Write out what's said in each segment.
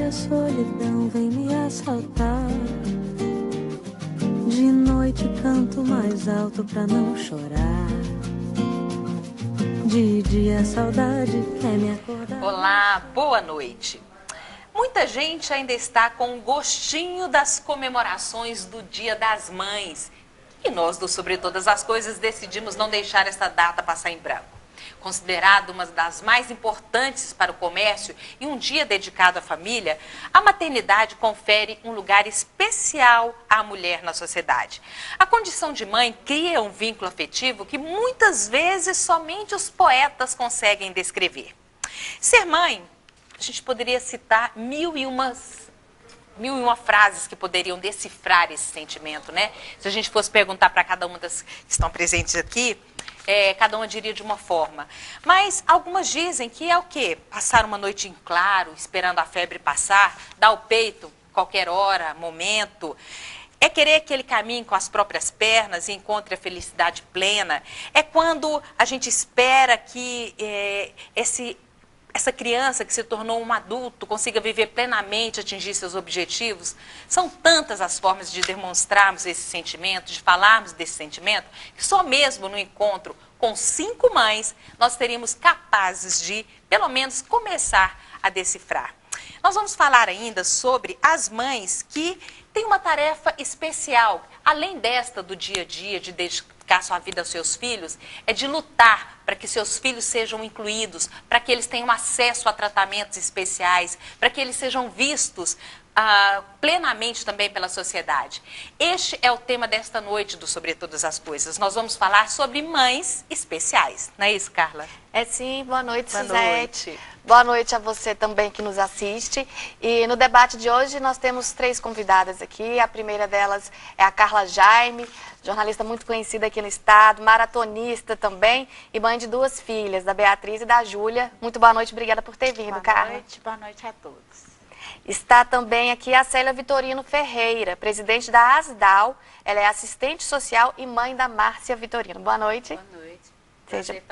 A solidão vem me assaltar. De noite canto mais alto pra não chorar. De dia a saudade quer me acordar. Olá, boa noite. Muita gente ainda está com o gostinho das comemorações do Dia das Mães. E nós, do Sobre Todas as Coisas, decidimos não deixar essa data passar em branco. Considerado uma das mais importantes para o comércio e um dia dedicado à família, a maternidade confere um lugar especial à mulher na sociedade. A condição de mãe cria um vínculo afetivo que muitas vezes somente os poetas conseguem descrever. Ser mãe, a gente poderia citar mil e uma frases que poderiam decifrar esse sentimento, né? Se a gente fosse perguntar para cada uma das que estão presentes aqui, cada uma diria de uma forma. Mas algumas dizem que é o quê? Passar uma noite em claro, esperando a febre passar, dar o peito, qualquer hora, momento. É querer que ele caminhe com as próprias pernas e encontre a felicidade plena. É quando a gente espera que essa criança que se tornou um adulto consiga viver plenamente, atingir seus objetivos. São tantas as formas de demonstrarmos esse sentimento, de falarmos desse sentimento, que só mesmo no encontro com 5 mães, nós teríamos capazes de, pelo menos, começar a decifrar. Nós vamos falar ainda sobre as mães que têm uma tarefa especial, além desta do dia a dia, de dedicar sua vida aos seus filhos, é de lutar para que seus filhos sejam incluídos, para que eles tenham acesso a tratamentos especiais, para que eles sejam vistos plenamente também pela sociedade. Este é o tema desta noite do Sobre Todas as Coisas. Nós vamos falar sobre mães especiais. Não é isso, Carla? É sim. Boa noite, Boa Suzete. noite. Boa noite a você também que nos assiste. E no debate de hoje nós temos 3 convidadas aqui. A primeira delas é a Carla Jaime, jornalista muito conhecida aqui no estado, maratonista também e mãe de 2 filhas, da Beatriz e da Júlia. Muito boa noite, obrigada por ter vindo, Carla. Boa noite a todos. Está também aqui a Célia Vitorino Ferreira, presidente da ASDAL. Ela é assistente social e mãe da Márcia Vitorino. Boa noite. Boa noite.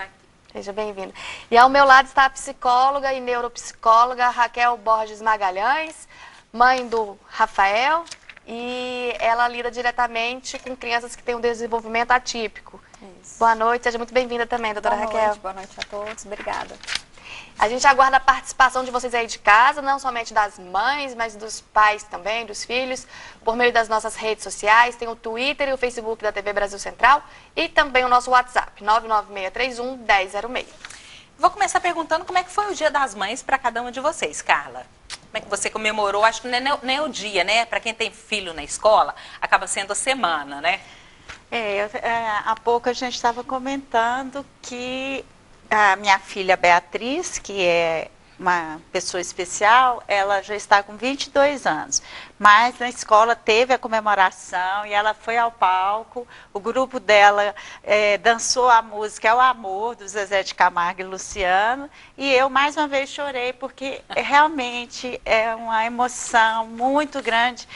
Seja bem-vinda. E ao meu lado está a psicóloga e neuropsicóloga Raquel Borges Magalhães, mãe do Rafael, e ela lida diretamente com crianças que têm um desenvolvimento atípico. Isso. Boa noite, seja muito bem-vinda também, doutora Raquel. Boa noite a todos, obrigada. A gente aguarda a participação de vocês aí de casa, não somente das mães, mas dos pais também, dos filhos, por meio das nossas redes sociais. Tem o Twitter e o Facebook da TV Brasil Central e também o nosso WhatsApp, 99631-1006. Vou começar perguntando como é que foi o Dia das Mães para cada uma de vocês, Carla. Como é que você comemorou? Acho que nem é o dia, né? Para quem tem filho na escola, acaba sendo a semana, né? Há pouco a gente estava comentando que a minha filha Beatriz, que é uma pessoa especial, ela já está com 22 anos. Mas na escola teve a comemoração e ela foi ao palco. O grupo dela dançou a música É o Amor, do Zezé de Camargo e Luciano. E eu, mais uma vez, chorei, porque realmente é uma emoção muito grande,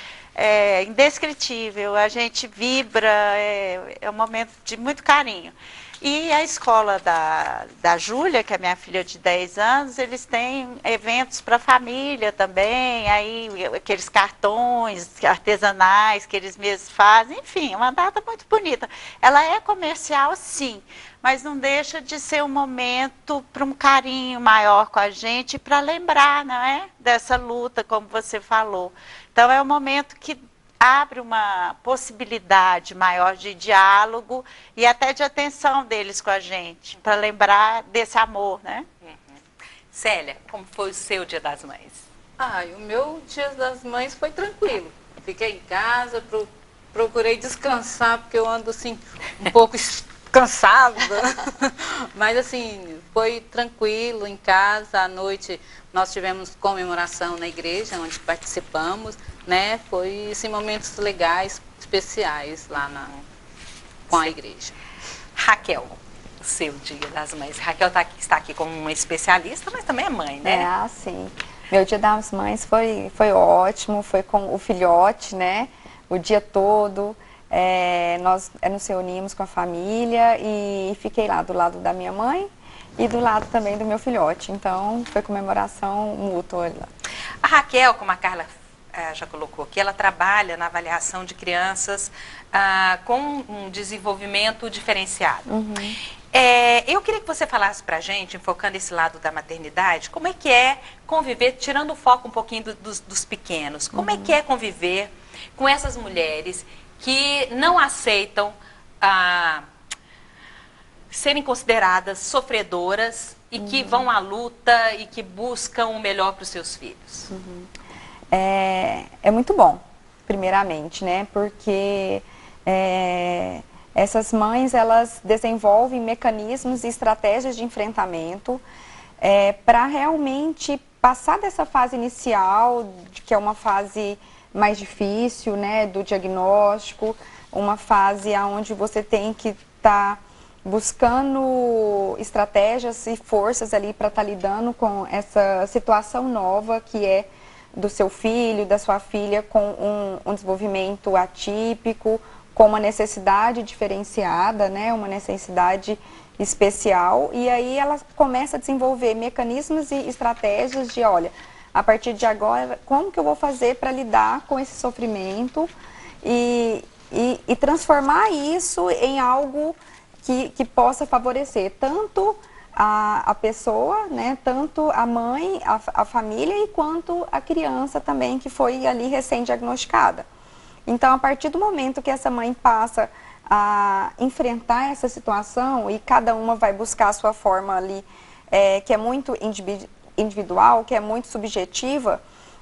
indescritível. A gente vibra, é um momento de muito carinho. E a escola da Júlia, que é minha filha de 10 anos, eles têm eventos para a família também, aí aqueles cartões artesanais que eles mesmos fazem, enfim, uma data muito bonita. Ela é comercial, sim, mas não deixa de ser um momento para um carinho maior com a gente, para lembrar, não é? Dessa luta, como você falou. Então, é um momento que abre uma possibilidade maior de diálogo e até de atenção deles com a gente, para lembrar desse amor, né? Célia, como foi o seu Dia das Mães? O meu Dia das Mães foi tranquilo. Fiquei em casa, procurei descansar, porque eu ando assim, um pouco cansada. Mas assim, foi tranquilo em casa. À noite nós tivemos comemoração na igreja, onde participamos, né? Foi assim, momentos legais, especiais lá com a igreja. Raquel, o seu Dia das Mães. Raquel está aqui como uma especialista, mas também é mãe, né? Sim. Meu Dia das Mães foi ótimo, foi com o filhote, né? O dia todo. Nós nos reunimos com a família e fiquei lá do lado da minha mãe e do lado também do meu filhote. Então, foi comemoração mútua lá. A Raquel, como a Carla já colocou aqui, ela trabalha na avaliação de crianças com um desenvolvimento diferenciado. Eu queria que você falasse pra gente, enfocando esse lado da maternidade, como é que é conviver, tirando o foco um pouquinho dos pequenos, como é que é conviver com essas mulheres que não aceitam serem consideradas sofredoras e que vão à luta e que buscam o melhor para os seus filhos? É muito bom, primeiramente, né? Porque essas mães, elas desenvolvem mecanismos e estratégias de enfrentamento para realmente passar dessa fase inicial, que é uma fase mais difícil, né, do diagnóstico, uma fase onde você tem que estar buscando estratégias e forças ali para estar lidando com essa situação nova que é do seu filho, da sua filha, com um desenvolvimento atípico, com uma necessidade diferenciada, né, uma necessidade especial, e aí ela começa a desenvolver mecanismos e estratégias de, olha, a partir de agora, como que eu vou fazer para lidar com esse sofrimento e transformar isso em algo que possa favorecer tanto a pessoa, né, tanto a mãe, a família, e quanto a criança também, que foi ali recém-diagnosticada. Então, a partir do momento que essa mãe passa a enfrentar essa situação, e cada uma vai buscar a sua forma ali, que é muito individual, que é muito subjetiva,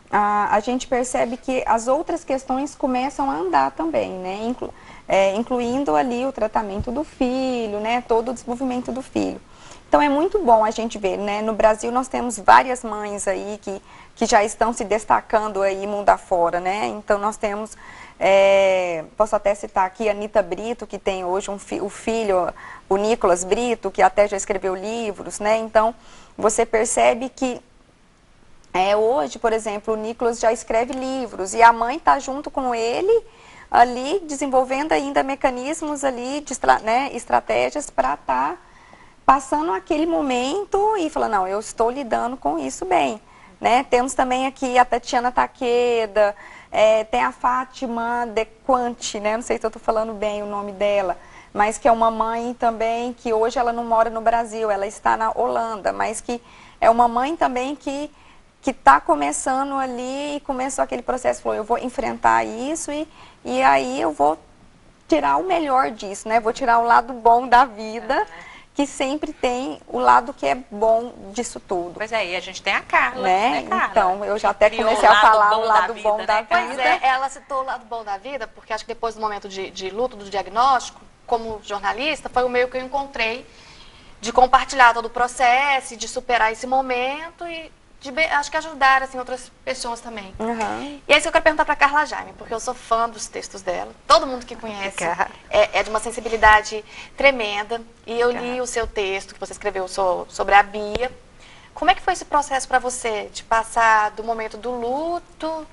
a gente percebe que as outras questões começam a andar também, né, incluindo ali o tratamento do filho, né, todo o desenvolvimento do filho. Então é muito bom a gente ver, né, no Brasil nós temos várias mães aí que já estão se destacando aí mundo afora, né, então nós temos, posso até citar aqui a Anita Brito, que tem hoje o filho, o Nicolas Brito, que até já escreveu livros, né, então você percebe que hoje, por exemplo, o Nicolas já escreve livros e a mãe está junto com ele ali desenvolvendo ainda mecanismos ali, né, estratégias para estar passando aquele momento e falando, não, eu estou lidando com isso bem, né? Temos também aqui a Tatiana Takeda, tem a Fátima De Quanti, né? Não sei se eu estou falando bem o nome dela, mas que é uma mãe também que hoje ela não mora no Brasil, ela está na Holanda, mas que é uma mãe também que está começando ali e começou aquele processo, falou, eu vou enfrentar isso e aí eu vou tirar o melhor disso, né? Vou tirar o lado bom da vida, que sempre tem o lado que é bom disso tudo. Pois é, e a gente tem a Carla, né, Carla? Então, eu já até comecei a falar o lado bom da vida. Pois é, ela citou o lado bom da vida, porque acho que depois do momento de luto, do diagnóstico, como jornalista, foi o meio que eu encontrei de compartilhar todo o processo, de superar esse momento e acho que ajudar assim, outras pessoas também. E é isso que eu quero perguntar para a Carla Jaime, porque eu sou fã dos textos dela. Todo mundo que conhece é de uma sensibilidade tremenda. E eu li o seu texto que você escreveu sobre a Bia. Como é que foi esse processo para você, de passar do momento do luto,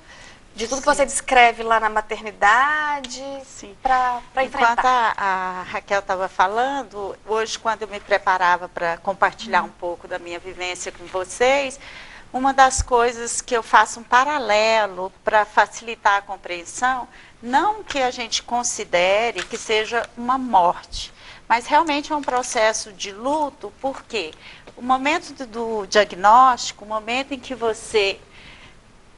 de tudo que você descreve lá na maternidade, para enfrentar? Enquanto a Raquel estava falando, hoje quando eu me preparava para compartilhar um pouco da minha vivência com vocês, uma das coisas que eu faço um paralelo para facilitar a compreensão, não que a gente considere que seja uma morte, mas realmente é um processo de luto, porque o momento do diagnóstico, o momento em que você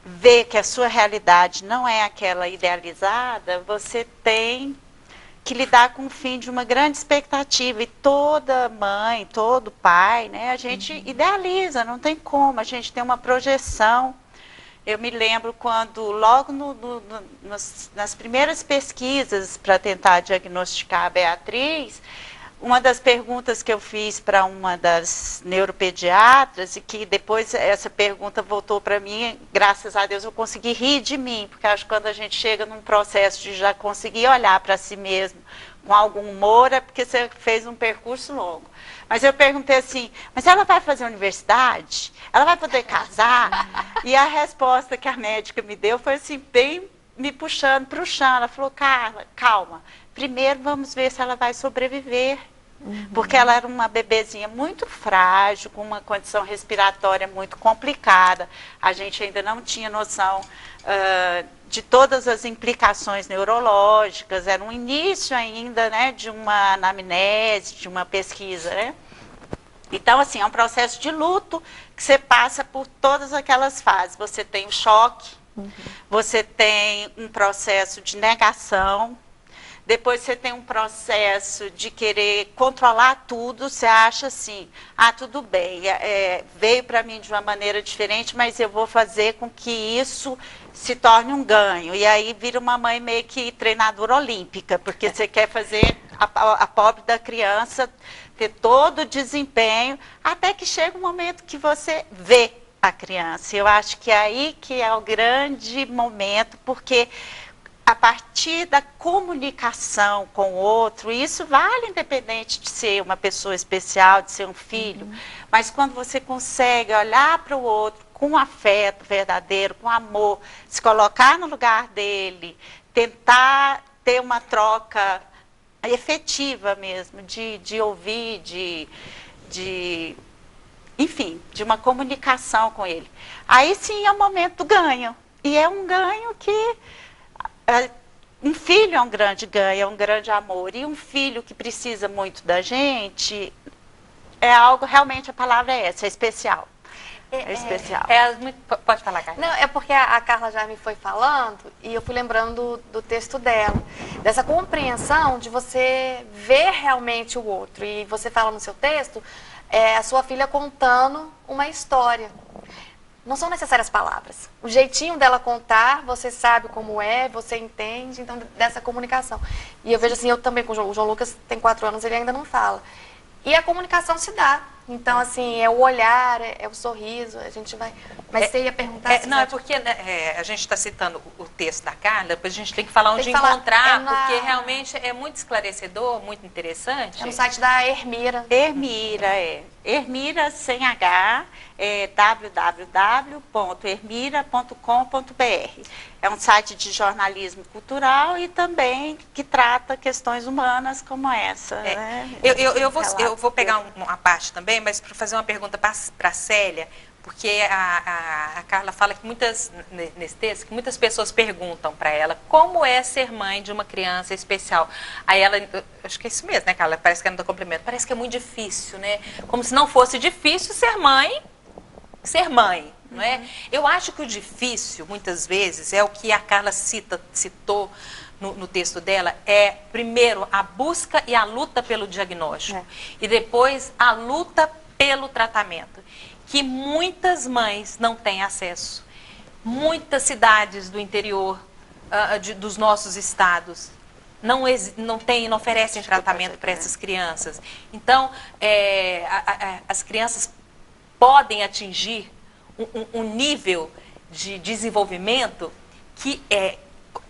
vê que a sua realidade não é aquela idealizada, você tem que lidar com o fim de uma grande expectativa, e toda mãe, todo pai, né, a gente idealiza, não tem como, a gente tem uma projeção. Eu me lembro quando, logo nas primeiras pesquisas para tentar diagnosticar a Beatriz, uma das perguntas que eu fiz para uma das neuropediatras, e que depois essa pergunta voltou para mim, graças a Deus eu consegui rir de mim, porque acho que quando a gente chega num processo de já conseguir olhar para si mesmo com algum humor, é porque você fez um percurso longo. Mas eu perguntei assim, mas ela vai fazer universidade? Ela vai poder casar? E a resposta que a médica me deu foi assim, bem me puxando para o chão. Ela falou, Carla, calma, primeiro vamos ver se ela vai sobreviver. Porque ela era uma bebezinha muito frágil, com uma condição respiratória muito complicada. A gente ainda não tinha noção de todas as implicações neurológicas. Era um início ainda, né, de uma anamnese, de uma pesquisa, né? Então, assim, é um processo de luto que você passa por todas aquelas fases. Você tem o choque, você tem um processo de negação, depois você tem um processo de querer controlar tudo, você acha assim, ah, tudo bem, veio para mim de uma maneira diferente, mas eu vou fazer com que isso se torne um ganho. E aí vira uma mãe meio que treinadora olímpica, porque você quer fazer a pobre da criança ter todo o desempenho, até que chega um momento que você vê a criança. Eu acho que é aí que é o grande momento, porque a partir da comunicação com o outro, isso vale independente de ser uma pessoa especial, de ser um filho, mas quando você consegue olhar para o outro com afeto verdadeiro, com amor, se colocar no lugar dele, tentar ter uma troca efetiva mesmo, de ouvir, enfim, de uma comunicação com ele. Aí sim é o momento do ganho. E é um ganho que um filho é um grande ganho, é um grande amor. E um filho que precisa muito da gente é algo, realmente a palavra é essa, é especial. É especial. Pode falar, Carla. Não, é porque a Carla já me foi falando e eu fui lembrando do texto dela, dessa compreensão de você ver realmente o outro. E você fala no seu texto, a sua filha contando uma história. Não são necessárias palavras. O jeitinho dela contar, você sabe como é, você entende, então, dessa comunicação. E eu vejo assim, eu também com o João Lucas, tem 4 anos, ele ainda não fala. E a comunicação se dá. Então, assim, é o olhar, é o sorriso, a gente vai... Mas você ia perguntar... Não, é porque a gente está citando o texto da Carla, depois a gente tem que falar onde encontrar, porque realmente é muito esclarecedor, muito interessante. É no site da Ermira. Ermira sem H, www.ermira.com.br. É um site de jornalismo cultural e também que trata questões humanas como essa. Né? Eu vou pegar uma parte também, mas para fazer uma pergunta para a Célia, porque a Carla fala que nesse texto, que muitas pessoas perguntam para ela como é ser mãe de uma criança especial. Aí ela, acho que é isso mesmo, né, Carla? Parece que ela não dá complemento. Parece que é muito difícil, né? Como se não fosse difícil ser mãe, não é? Eu acho que o difícil, muitas vezes, é o que a Carla citou no texto dela, primeiro, a busca e a luta pelo diagnóstico. E depois, a luta pelo tratamento, que muitas mães não têm acesso. Muitas cidades do interior dos nossos estados não oferecem tratamento para essas crianças. Então, as crianças podem atingir um nível de desenvolvimento que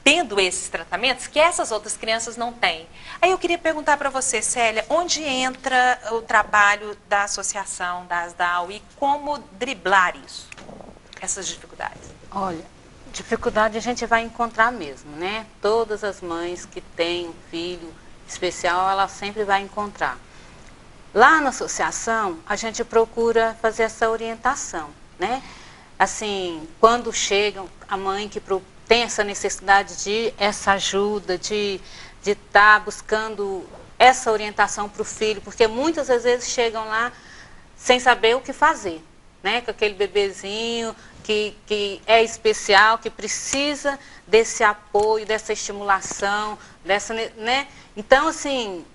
tendo esses tratamentos que essas outras crianças não têm. Aí eu queria perguntar para você, Célia, onde entra o trabalho da associação, da ASDAU, e como driblar isso, essas dificuldades? Olha, dificuldade a gente vai encontrar mesmo, né? Todas as mães que têm um filho especial, ela sempre vai encontrar. Lá na associação, a gente procura fazer essa orientação, né? Assim, quando chegam a mãe que tem essa necessidade de essa ajuda, de estar buscando essa orientação para o filho, porque muitas às vezes chegam lá sem saber o que fazer, né? Com aquele bebezinho que é especial, que precisa desse apoio, dessa estimulação, né? Então, assim,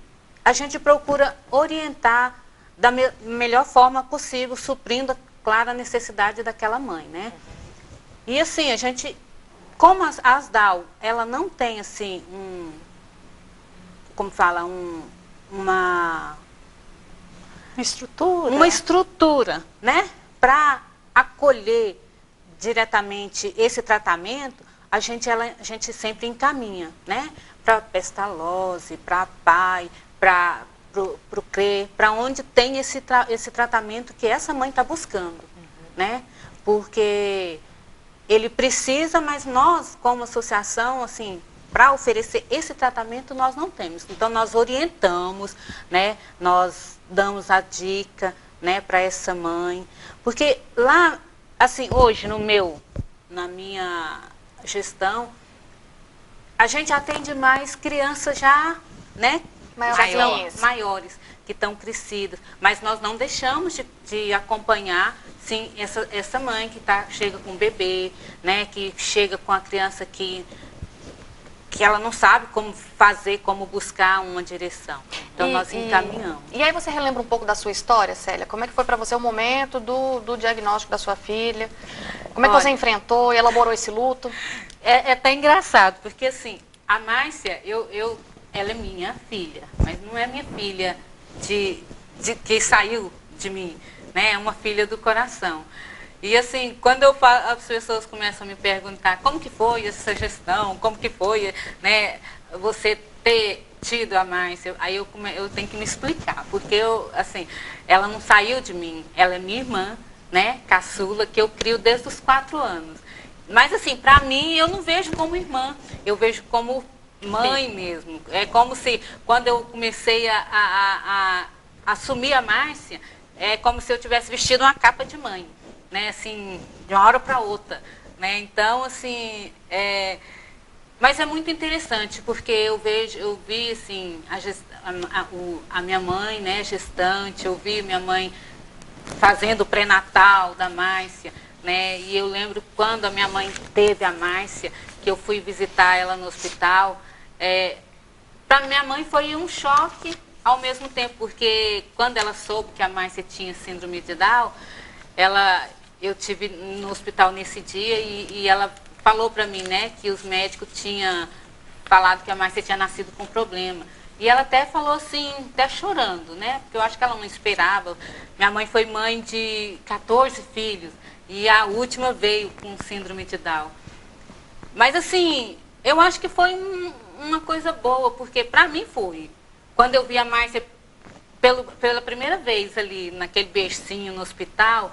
a gente procura orientar da melhor forma possível, suprindo, claro, a necessidade daquela mãe, né? E assim, a gente, como a ASDAU, ela não tem assim uma estrutura, né, para acolher diretamente esse tratamento, a gente sempre encaminha, né? Para pestalose, para PAI, para o CRE, para onde tem esse tratamento que essa mãe está buscando, né? Porque ele precisa, mas nós, como associação, assim, para oferecer esse tratamento, nós não temos. Então, nós orientamos, né? Nós damos a dica, né, para essa mãe. Porque lá, assim, hoje, na minha gestão, a gente atende mais crianças já, né? Maiores, que estão crescidas. Mas nós não deixamos de acompanhar, sim, essa mãe que chega com o bebê, né? Que chega com a criança que ela não sabe como fazer, como buscar uma direção. Então, nós encaminhamos. E aí você relembra um pouco da sua história, Célia? Como é que foi para você o momento do diagnóstico da sua filha? Como é que você enfrentou e elaborou esse luto? É até engraçado, porque assim, a Márcia, ela é minha filha, mas não é minha filha que saiu de mim, né? É uma filha do coração. E assim, quando eu falo, as pessoas começam a me perguntar como que foi essa gestão, como que foi, né, você ter tido a Márcia, aí eu tenho que me explicar, porque assim, ela não saiu de mim, ela é minha irmã, né, caçula, que eu crio desde os 4 anos. Mas assim, para mim, eu não vejo como irmã, eu vejo como mãe mesmo. É como se, quando eu comecei a assumir a Márcia, é como se eu tivesse vestido uma capa de mãe, né, assim, de uma hora para outra, né, então, assim, mas é muito interessante, porque eu vi, assim, a minha mãe, né, gestante, eu vi minha mãe fazendo o pré-natal da Márcia, né, e eu lembro quando a minha mãe teve a Márcia, que eu fui visitar ela no hospital, para minha mãe foi um choque ao mesmo tempo, porque quando ela soube que a Márcia tinha síndrome de Down, eu tive no hospital nesse dia e ela falou para mim, né, que os médicos tinham falado que a Márcia tinha nascido com problema. E ela até falou assim, até chorando, né, porque eu acho que ela não esperava. Minha mãe foi mãe de 14 filhos e a última veio com síndrome de Down. Mas assim, eu acho que foi uma coisa boa, porque para mim foi. Quando eu vi a Márcia pela primeira vez ali, naquele bercinho no hospital,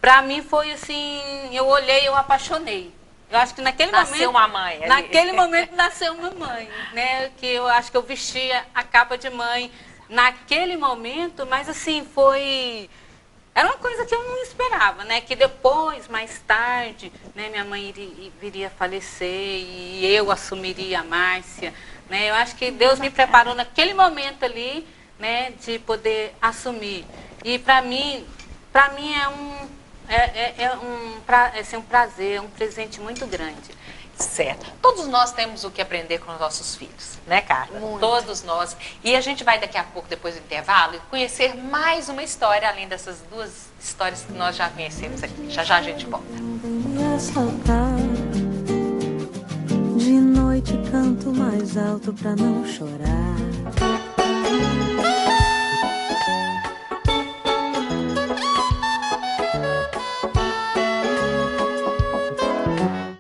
para mim foi assim, eu olhei, eu apaixonei. Eu acho que naquele nasceu uma mãe ali. Naquele momento nasceu uma mãe, né? Que eu acho que eu vestia a capa de mãe naquele momento, mas assim, era uma coisa que eu não esperava, né? Que depois, mais tarde, né, minha mãe viria a falecer e eu assumiria a Márcia, né? Eu acho que Deus me preparou naquele momento ali, né, de poder assumir. E para mim é um prazer, é um presente muito grande. Certo. Todos nós temos o que aprender com os nossos filhos, né, Carla? Muito. Todos nós. E a gente vai daqui a pouco, depois do intervalo, conhecer mais uma história, além dessas 2 histórias que nós já conhecemos aqui. Já já a gente volta. Me assaltar. De noite canto mais alto pra não chorar.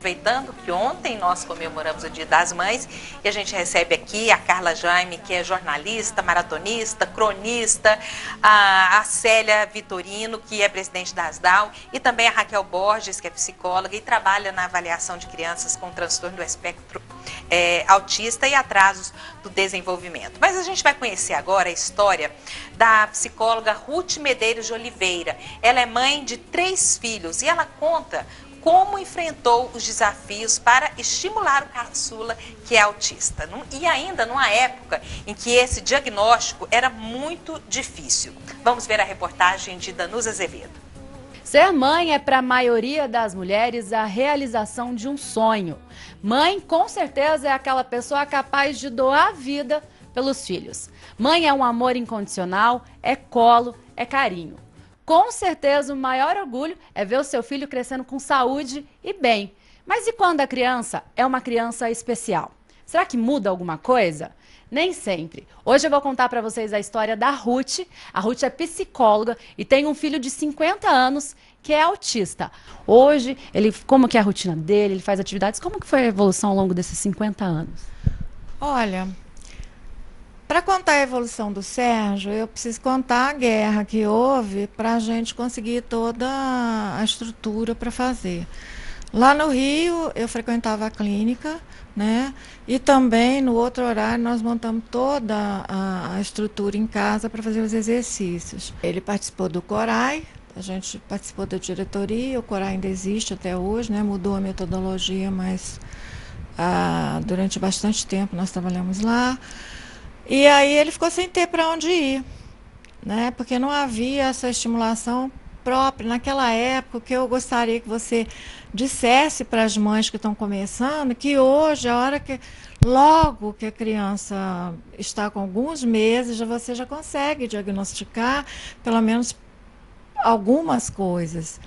Aproveitando que ontem nós comemoramos o Dia das Mães e a gente recebe aqui a Carla Jaime, que é jornalista, maratonista, cronista, a Célia Vitorino, que é presidente da ASDAL, e também a Raquel Borges, que é psicóloga e trabalha na avaliação de crianças com transtorno do espectro autista e atrasos do desenvolvimento. Mas a gente vai conhecer agora a história da psicóloga Ruth Medeiros de Oliveira. Ela é mãe de 3 filhos e ela conta como enfrentou os desafios para estimular o caçula que é autista. E ainda numa época em que esse diagnóstico era muito difícil. Vamos ver a reportagem de Danusa Azevedo. Ser mãe é para a maioria das mulheres a realização de um sonho. Mãe, com certeza, é aquela pessoa capaz de doar a vida pelos filhos. Mãe é um amor incondicional, é colo, é carinho. Com certeza, o maior orgulho é ver o seu filho crescendo com saúde e bem. Mas e quando a criança é uma criança especial? Será que muda alguma coisa? Nem sempre. Hoje eu vou contar para vocês a história da Ruth. A Ruth é psicóloga e tem um filho de 50 anos que é autista. Hoje, como que é a rotina dele? Ele faz atividades. Como que foi a evolução ao longo desses 50 anos? Olha, para contar a evolução do Sérgio, eu preciso contar a guerra que houve para a gente conseguir toda a estrutura para fazer. Lá no Rio, eu frequentava a clínica, né? E também, no outro horário, nós montamos toda a estrutura em casa para fazer os exercícios. Ele participou do CORAI, a gente participou da diretoria, o CORAI ainda existe até hoje, né? Mudou a metodologia, mas durante bastante tempo nós trabalhamos lá. E aí ele ficou sem ter para onde ir, né? Porque não havia essa estimulação própria. Naquela época, o que eu gostaria que você dissesse para as mães que estão começando, que hoje, logo que a criança está com alguns meses, você já consegue diagnosticar pelo menos algumas coisas.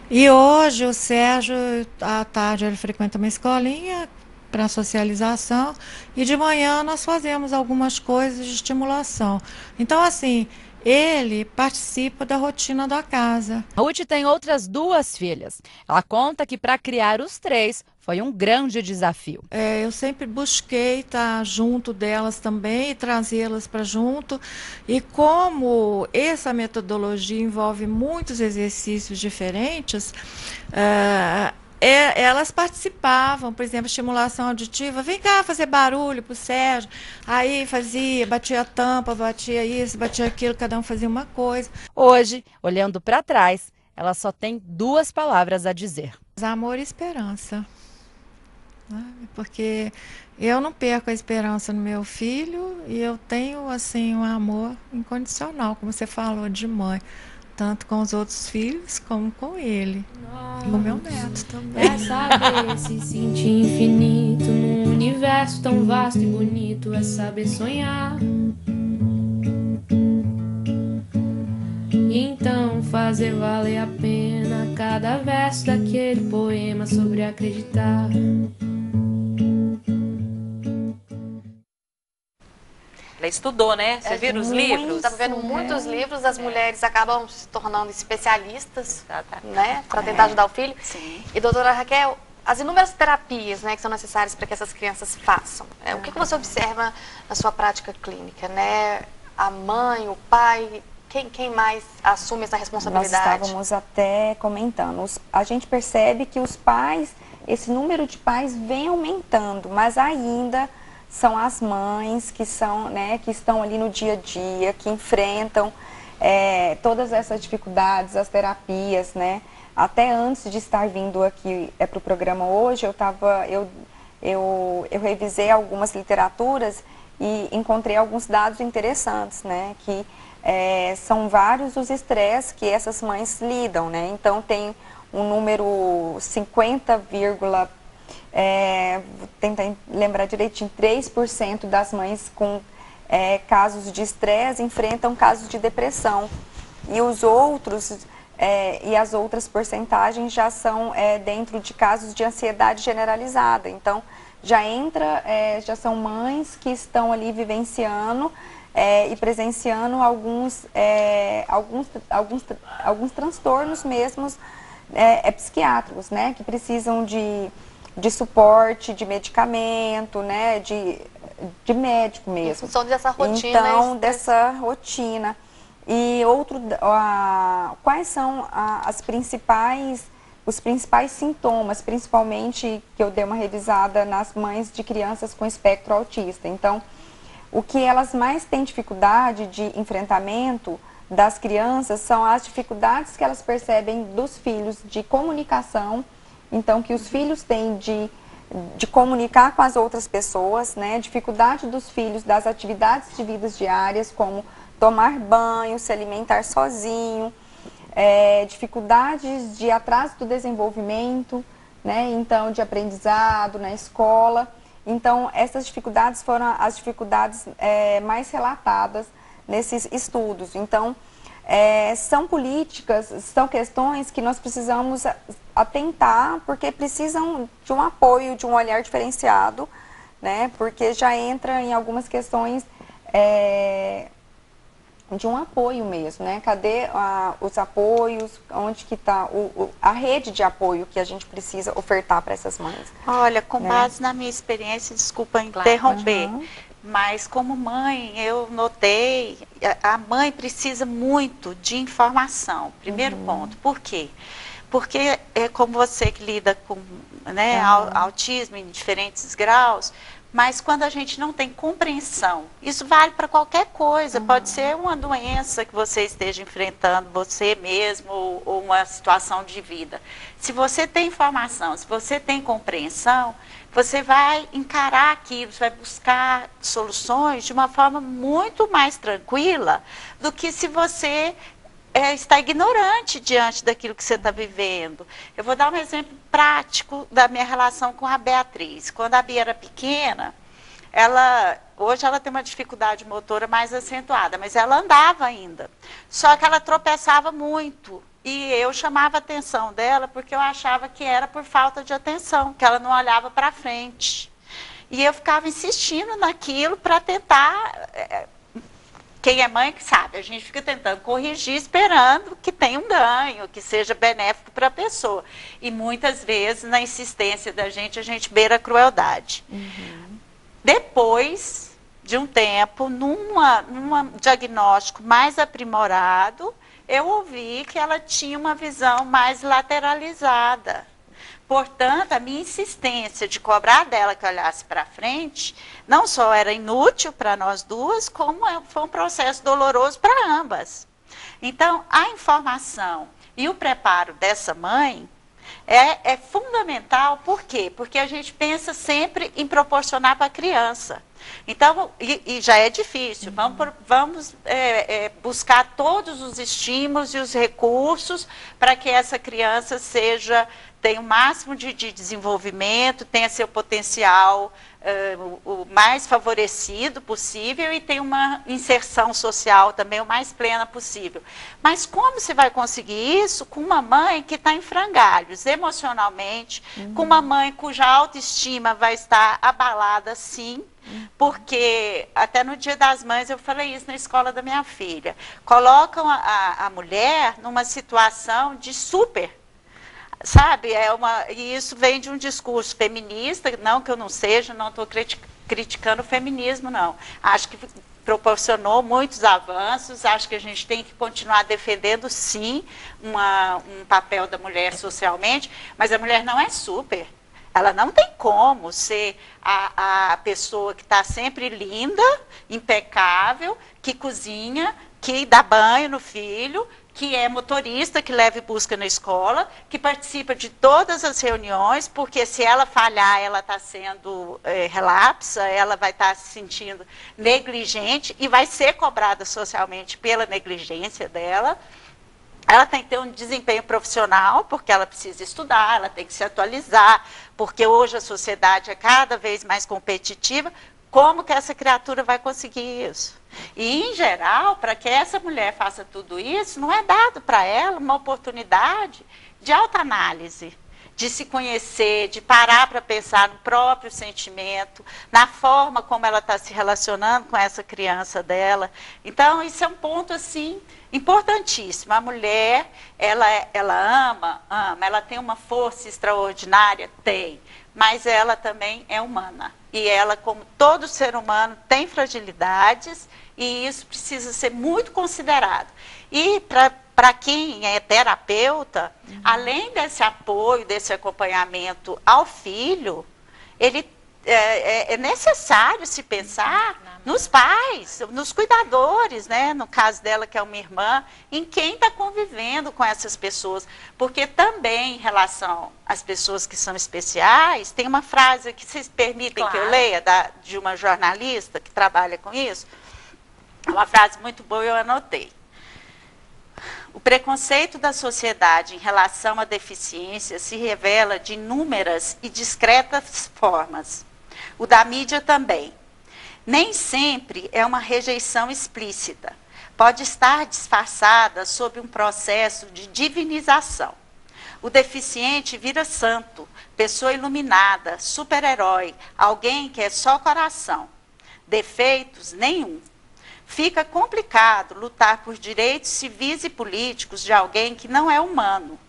E hoje o Sérgio, à tarde, ele frequenta uma escolinha para socialização e de manhã nós fazemos algumas coisas de estimulação. Então, assim, ele participa da rotina da casa. A Ruth tem outras 2 filhas. Ela conta que para criar os 3 foi um grande desafio. Eu sempre busquei estar junto delas também e trazê-las para junto. E como essa metodologia envolve muitos exercícios diferentes, elas participavam, por exemplo, estimulação auditiva, vem cá fazer barulho para o Sérgio, aí fazia, batia a tampa, batia isso, batia aquilo, cada um fazia uma coisa. Hoje, olhando para trás, ela só tem 2 palavras a dizer. Amor e esperança, né? Porque eu não perco a esperança no meu filho e eu tenho, assim, um amor incondicional, como você falou, de mãe. Tanto com os outros filhos, como com ele. E com o meu neto também. É saber se sentir infinito num universo tão vasto e bonito. É saber sonhar. E então fazer valer a pena cada verso daquele poema sobre acreditar. Ela estudou, né? Você viu os livros? Estava vendo muitos livros, as mulheres acabam se tornando especialistas, né, para tentar ajudar o filho. Sim. E, doutora Raquel, as inúmeras terapias, né, que são necessárias para que essas crianças façam, o que você observa na sua prática clínica, né? A mãe, o pai, quem mais assume essa responsabilidade? Nós estávamos até comentando, a gente percebe que os pais, esse número de pais vem aumentando, mas ainda são as mães que são, né, que estão ali no dia a dia, que enfrentam todas essas dificuldades, as terapias, né? Até antes de estar vindo aqui para o programa hoje, eu revisei algumas literaturas e encontrei alguns dados interessantes, né? Que são vários os estresses que essas mães lidam, né? Então tem um número 50, vou tentar lembrar direitinho, 3% das mães com casos de estresse enfrentam casos de depressão. E os outros, e as outras porcentagens já são dentro de casos de ansiedade generalizada. Então, já são mães que estão ali vivenciando e presenciando alguns transtornos mesmos psiquiátricos, né, que precisam de suporte, de medicamento, né, de médico mesmo. Em função dessa rotina. Então, dessa rotina. E quais são os principais sintomas, principalmente que eu dei uma revisada nas mães de crianças com espectro autista. Então, o que elas mais têm dificuldade de enfrentamento das crianças são as dificuldades que elas percebem dos filhos de comunicação. Então, que os filhos têm de comunicar com as outras pessoas, né? Dificuldade dos filhos das atividades de vidas diárias, como tomar banho, se alimentar sozinho, dificuldades de atraso do desenvolvimento, né? Então, de aprendizado na escola. Então, essas dificuldades foram as dificuldades mais relatadas nesses estudos. Então, são políticas, são questões que nós precisamos atentar, porque precisam de um apoio, de um olhar diferenciado, né? Porque já entra em algumas questões de um apoio mesmo, né? Cadê os apoios? Onde que está a rede de apoio que a gente precisa ofertar para essas mães? Olha, com né? base na minha experiência, desculpa interromper, mas como mãe eu notei, a mãe precisa muito de informação, primeiro ponto. Por quê? Porque é como você que lida com, né, autismo em diferentes graus, mas quando a gente não tem compreensão, isso vale para qualquer coisa, pode ser uma doença que você esteja enfrentando, você mesmo, ou uma situação de vida. Se você tem informação, se você tem compreensão, você vai encarar aquilo, você vai buscar soluções de uma forma muito mais tranquila do que se você está ignorante diante daquilo que você está vivendo. Eu vou dar um exemplo prático da minha relação com a Beatriz. Quando a Bia era pequena, hoje ela tem uma dificuldade motora mais acentuada, mas ela andava ainda. Só que ela tropeçava muito. E eu chamava a atenção dela porque eu achava que era por falta de atenção, que ela não olhava para frente. E eu ficava insistindo naquilo para tentar... Quem é mãe que sabe, a gente fica tentando corrigir, esperando que tenha um ganho, que seja benéfico para a pessoa. E muitas vezes, na insistência da gente, a gente beira a crueldade. Depois de um tempo, num diagnóstico mais aprimorado, eu ouvi que ela tinha uma visão mais lateralizada. Portanto, a minha insistência de cobrar dela que olhasse para frente, não só era inútil para nós duas, como foi um processo doloroso para ambas. Então, a informação e o preparo dessa mãe é fundamental. Por quê? Porque a gente pensa sempre em proporcionar para a criança. Então, e já é difícil, vamos buscar todos os estímulos e os recursos para que essa criança tenha o máximo de desenvolvimento, tenha seu potencial o mais favorecido possível e tenha uma inserção social também o mais plena possível. Mas como você vai conseguir isso com uma mãe que está em frangalhos emocionalmente, com uma mãe cuja autoestima vai estar abalada, sim, porque até no Dia das Mães eu falei isso na escola da minha filha. Colocam a mulher numa situação de super, sabe? E isso vem de um discurso feminista, não que eu não seja, não estou criticando o feminismo, não. Acho que proporcionou muitos avanços, acho que a gente tem que continuar defendendo, sim, um papel da mulher socialmente, mas a mulher não é super. Ela não tem como ser a pessoa que está sempre linda, impecável, que cozinha, que dá banho no filho, que é motorista, que leva e busca na escola, que participa de todas as reuniões, porque se ela falhar, ela está sendo relapsa, ela vai estar se sentindo negligente e vai ser cobrada socialmente pela negligência dela. Ela tem que ter um desempenho profissional, porque ela precisa estudar, ela tem que se atualizar, porque hoje a sociedade é cada vez mais competitiva. Como que essa criatura vai conseguir isso? E, em geral, para que essa mulher faça tudo isso, não é dado para ela uma oportunidade de autoanálise, de se conhecer, de parar para pensar no próprio sentimento, na forma como ela está se relacionando com essa criança dela. Então, isso é um ponto, assim, importantíssimo. A mulher, ela ama, ela tem uma força extraordinária? Tem. Mas ela também é humana. E ela, como todo ser humano, tem fragilidades e isso precisa ser muito considerado. E para quem é terapeuta, além desse apoio, desse acompanhamento ao filho, é necessário se pensar nos pais, nos cuidadores, né? No caso dela, que é uma irmã, em quem está convivendo com essas pessoas. Porque também, em relação às pessoas que são especiais, tem uma frase que vocês permitem que eu leia, de uma jornalista que trabalha com isso. Uma frase muito boa, eu anotei. O preconceito da sociedade em relação à deficiência se revela de inúmeras e discretas formas. O da mídia também. Nem sempre é uma rejeição explícita. Pode estar disfarçada sob um processo de divinização. O deficiente vira santo, pessoa iluminada, super-herói, alguém que é só coração. Defeitos, nenhum. Fica complicado lutar por direitos civis e políticos de alguém que não é humano.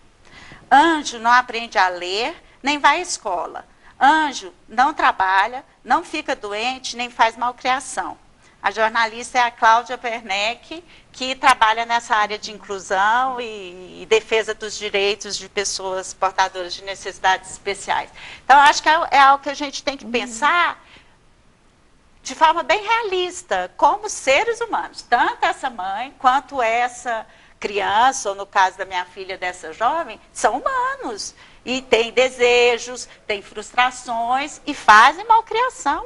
Anjo não aprende a ler, nem vai à escola. Anjo não trabalha, não fica doente, nem faz malcriação. A jornalista é a Cláudia Werneck, que trabalha nessa área de inclusão e defesa dos direitos de pessoas portadoras de necessidades especiais. Então, acho que é algo que a gente tem que pensar de forma bem realista, como seres humanos. Tanto essa mãe, quanto essa criança, ou no caso da minha filha, dessa jovem, são humanos. E têm desejos, têm frustrações e fazem malcriação.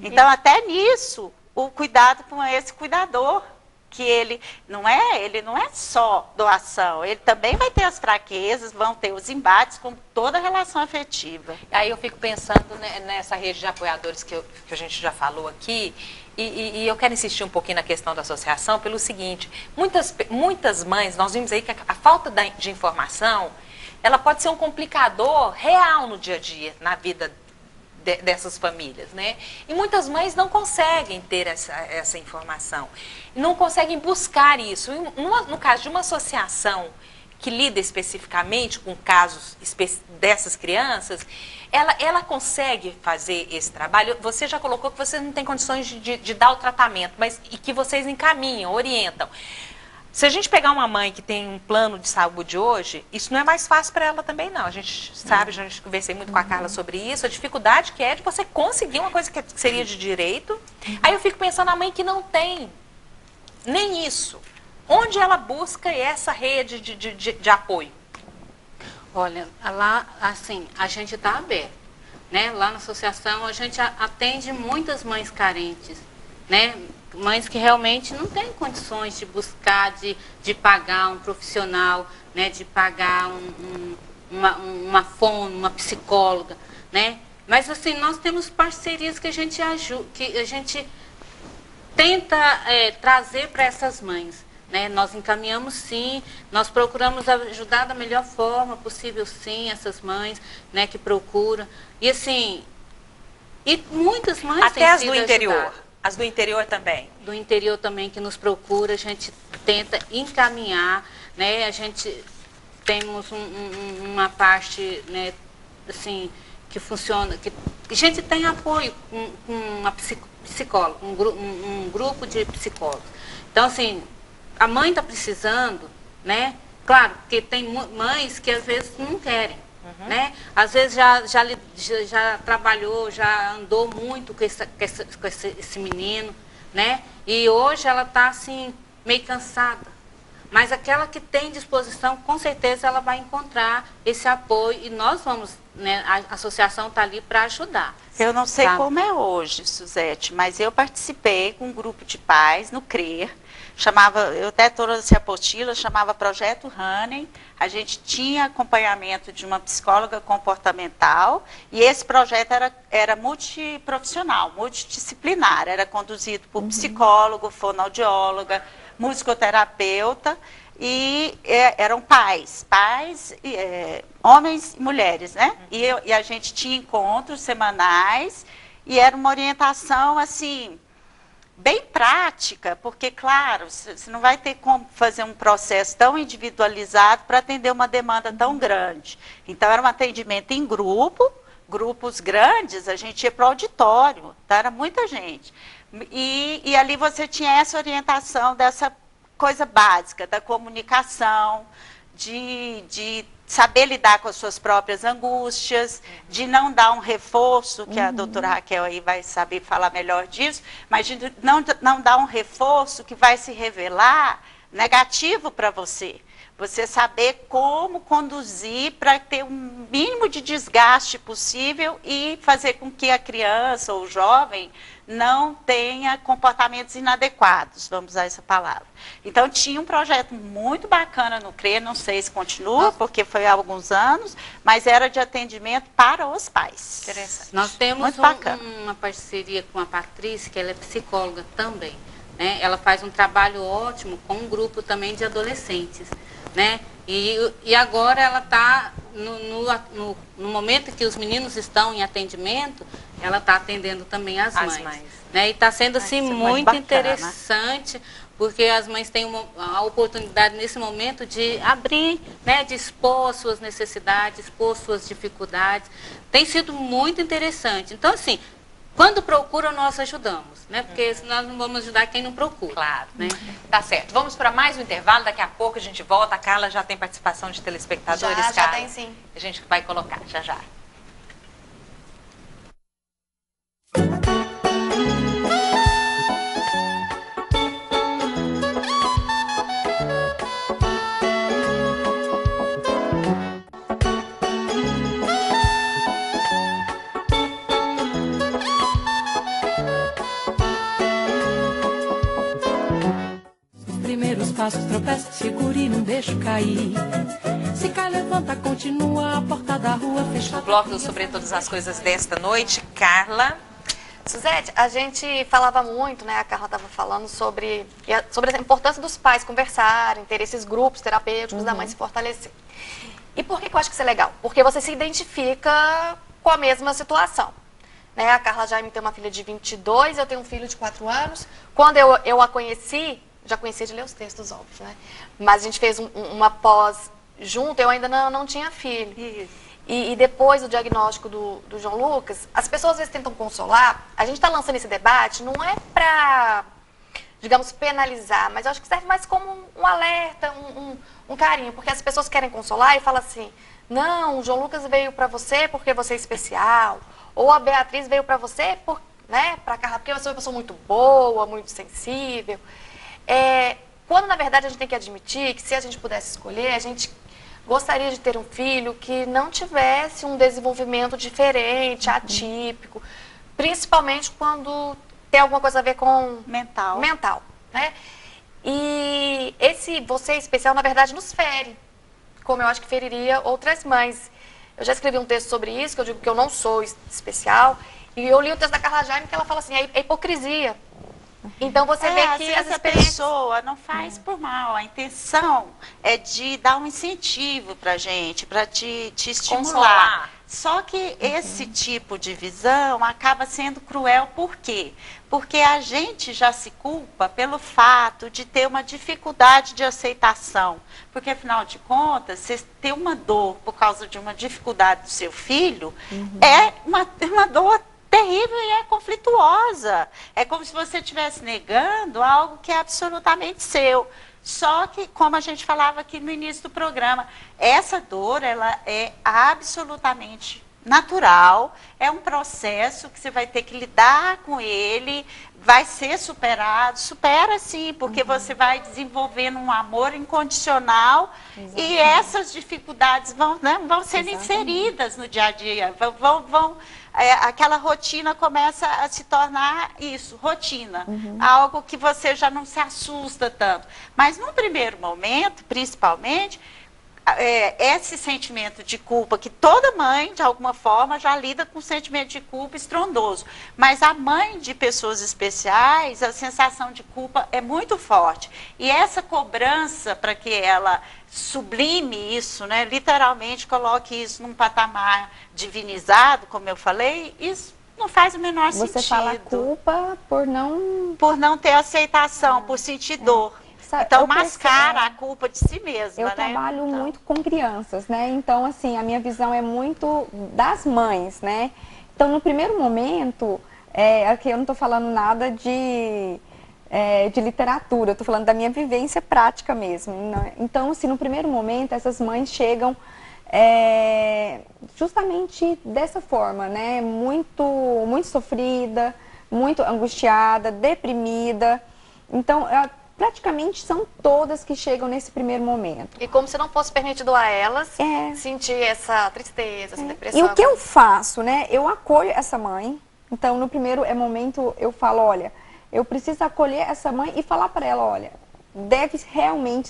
Então, até nisso, o cuidado com esse cuidador, que ele não é só doação, ele também vai ter as fraquezas, vão ter os embates com toda a relação afetiva. Aí eu fico pensando nessa rede de apoiadores que a gente já falou aqui, e eu quero insistir um pouquinho na questão da associação pelo seguinte: muitas mães, nós vimos aí que a falta de informação, ela pode ser um complicador real no dia a dia, na vida dessas famílias, né? E muitas mães não conseguem ter essa informação, não conseguem buscar isso. No caso de uma associação que lida especificamente com casos dessas crianças, ela consegue fazer esse trabalho. Você já colocou que você não tem condições de dar o tratamento, e que vocês encaminham, orientam. Se a gente pegar uma mãe que tem um plano de saúde hoje, isso não é mais fácil para ela também, não. A gente sabe, já conversei muito com a Carla sobre isso, a dificuldade que é de você conseguir uma coisa que seria de direito. Aí eu fico pensando na mãe que não tem nem isso. Onde ela busca essa rede de apoio? Olha, lá, assim, a gente está aberto, né? Lá na associação a gente atende muitas mães carentes, né? Mães que realmente não têm condições de buscar, de pagar um profissional, né? De pagar uma fono, uma psicóloga, né? Mas assim, nós temos parcerias que a gente ajuda, que a gente tenta trazer para essas mães, né? Nós encaminhamos sim, nós procuramos ajudar da melhor forma possível sim essas mães, né, que procuram. E assim, e muitas mães até têm as sido do interior. ajudadas. As do interior também? Do interior também que nos procura, a gente tenta encaminhar, né? A gente temos uma parte, né, assim, que funciona, que a gente tem apoio com uma psicóloga, um grupo de psicólogos. Então, assim, a mãe está precisando, né? Claro, porque tem mães que às vezes não querem. Né? Às vezes já trabalhou, já andou muito com esse menino, né? E hoje ela está assim, meio cansada. Mas aquela que tem disposição, com certeza ela vai encontrar esse apoio e nós vamos, né? A associação está ali para ajudar. Eu não sei tá? como é hoje, Suzete, mas eu participei com um grupo de pais no CRER. Eu até trouxe a apostila, chamava Projeto Honey. A gente tinha acompanhamento de uma psicóloga comportamental e esse projeto era multiprofissional, multidisciplinar. Era conduzido por psicólogo, fonoaudióloga, musicoterapeuta e eram pais, homens e mulheres, né? E a gente tinha encontros semanais e era uma orientação assim, bem prática, porque, claro, você não vai ter como fazer um processo tão individualizado para atender uma demanda tão grande. Então, era um atendimento em grupo, grupos grandes, a gente ia para o auditório, tá? Era muita gente. E ali você tinha essa orientação dessa coisa básica, da comunicação, de saber lidar com as suas próprias angústias, de não dar um reforço, que a doutora Raquel aí vai saber falar melhor disso, mas de não dar um reforço que vai se revelar negativo para você. Você saber como conduzir para ter o mínimo de desgaste possível e fazer com que a criança ou o jovem não tenha comportamentos inadequados, vamos usar essa palavra. Então, tinha um projeto muito bacana no CRER, não sei se continua, porque foi há alguns anos, mas era de atendimento para os pais. Interessante. Nós temos uma parceria com a Patrícia, que ela é psicóloga também, né? Ela faz um trabalho ótimo com um grupo também de adolescentes. né? E agora ela está, no momento que os meninos estão em atendimento, ela está atendendo também as mães. Né? E está sendo assim muito interessante, porque as mães têm a oportunidade nesse momento de abrir, né, de expor suas necessidades, expor suas dificuldades. Tem sido muito interessante. Então, assim, quando procura, nós ajudamos, né? Porque nós não vamos ajudar quem não procura. Claro. Né? Tá certo. Vamos para mais um intervalo. Daqui a pouco a gente volta. A Carla já tem participação de telespectadores, Já Carla? tem sim. A gente vai colocar já já. Primeiros passos, tropeça, segura e não deixa cair. Se cai, levanta, continua, a porta da rua fechada. O bloco sobre todas as coisas desta noite, Carla. Suzete, a gente falava muito, né? A Carla estava falando sobre a importância dos pais conversarem, ter esses grupos terapêuticos da mãe se fortalecer. E por que eu acho que isso é legal? Porque você se identifica com a mesma situação. Né? A Carla Jaime tem uma filha de 22, eu tenho um filho de 4 anos. Quando eu a conheci, já conhecia de ler os textos, óbvio, né? Mas a gente fez uma pós junto, eu ainda não tinha filho. Isso. E depois do diagnóstico do João Lucas, as pessoas às vezes tentam consolar. A gente está lançando esse debate, não é para, digamos, penalizar, mas eu acho que serve mais como um alerta, um carinho. Porque as pessoas querem consolar e falam assim, não, o João Lucas veio para você porque você é especial. Ou a Beatriz veio para você, né, para Carla, porque você é uma pessoa muito boa, muito sensível. Quando, na verdade, a gente tem que admitir que se a gente pudesse escolher, a gente gostaria de ter um filho que não tivesse um desenvolvimento diferente, atípico, principalmente quando tem alguma coisa a ver com mental, né? E esse você especial, na verdade, nos fere, como eu acho que feriria outras mães. Eu já escrevi um texto sobre isso, que eu digo que eu não sou especial, e eu li o texto da Carla Jaime, que ela fala assim, é hipocrisia. Então você vê que às vezes a pessoa não faz por mal, a intenção é de dar um incentivo pra gente, para te estimular. Consolar. Só que esse tipo de visão acaba sendo cruel, por quê? Porque a gente já se culpa pelo fato de ter uma dificuldade de aceitação. Porque, afinal de contas, você ter uma dor por causa de uma dificuldade do seu filho é uma dor terrível e é conflituosa. É como se você estivesse negando algo que é absolutamente seu. Só que, como a gente falava aqui no início do programa, essa dor, ela é absolutamente natural, é um processo que você vai ter que lidar com ele, vai ser superado, supera sim, porque você vai desenvolvendo um amor incondicional. Exatamente. E essas dificuldades vão sendo inseridas no dia a dia, aquela rotina começa a se tornar isso, rotina, algo que você já não se assusta tanto. Mas num primeiro momento, principalmente, esse sentimento de culpa, que toda mãe, de alguma forma, já lida com sentimento de culpa estrondoso. Mas a mãe de pessoas especiais, a sensação de culpa é muito forte. E essa cobrança para que ela sublime isso, né, literalmente coloque isso num patamar divinizado, como eu falei, isso não faz o menor sentido. Você fala culpa por não ter aceitação, por sentir dor. Então, mascara a culpa de si mesma, Eu trabalho muito com crianças, né? Então, assim, a minha visão é muito das mães, né? Então, no primeiro momento, aqui eu não estou falando nada de literatura, eu estou falando da minha vivência prática mesmo. Né? Então, assim, no primeiro momento, essas mães chegam justamente dessa forma, né? Muito sofrida, muito angustiada, deprimida. Então, praticamente são todas que chegam nesse primeiro momento. E como se não fosse permitido a elas sentir essa tristeza, essa depressão. E o que eu faço, né? Eu acolho essa mãe. Então, no primeiro momento, eu falo, olha, eu preciso acolher essa mãe e falar para ela, olha, deve realmente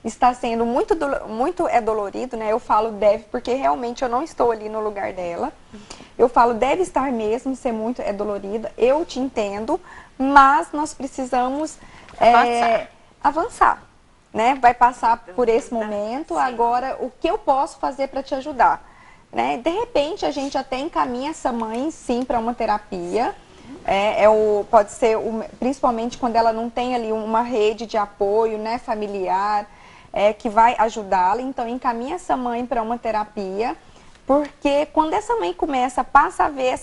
estar sendo muito dolorido, né? Eu falo deve, porque realmente eu não estou ali no lugar dela. Eu falo deve estar mesmo, ser muito dolorido. Eu te entendo, mas nós precisamos avançar. né, vai passar por esse momento, agora o que eu posso fazer para te ajudar? Né? De repente, a gente até encaminha essa mãe, sim, para uma terapia. Pode ser, principalmente quando ela não tem ali uma rede de apoio, né, familiar, que vai ajudá-la. Então, encaminha essa mãe para uma terapia, porque quando essa mãe passa a ver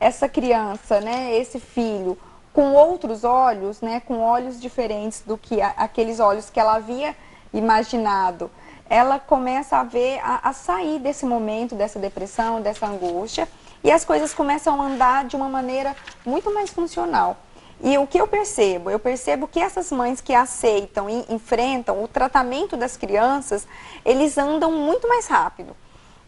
essa criança, né, esse filho, com outros olhos, né, com olhos diferentes do que aqueles olhos que ela havia imaginado, ela começa a ver, a sair desse momento, dessa depressão, dessa angústia, e as coisas começam a andar de uma maneira muito mais funcional. E o que eu percebo? Eu percebo que essas mães que aceitam e enfrentam o tratamento das crianças, eles andam muito mais rápido,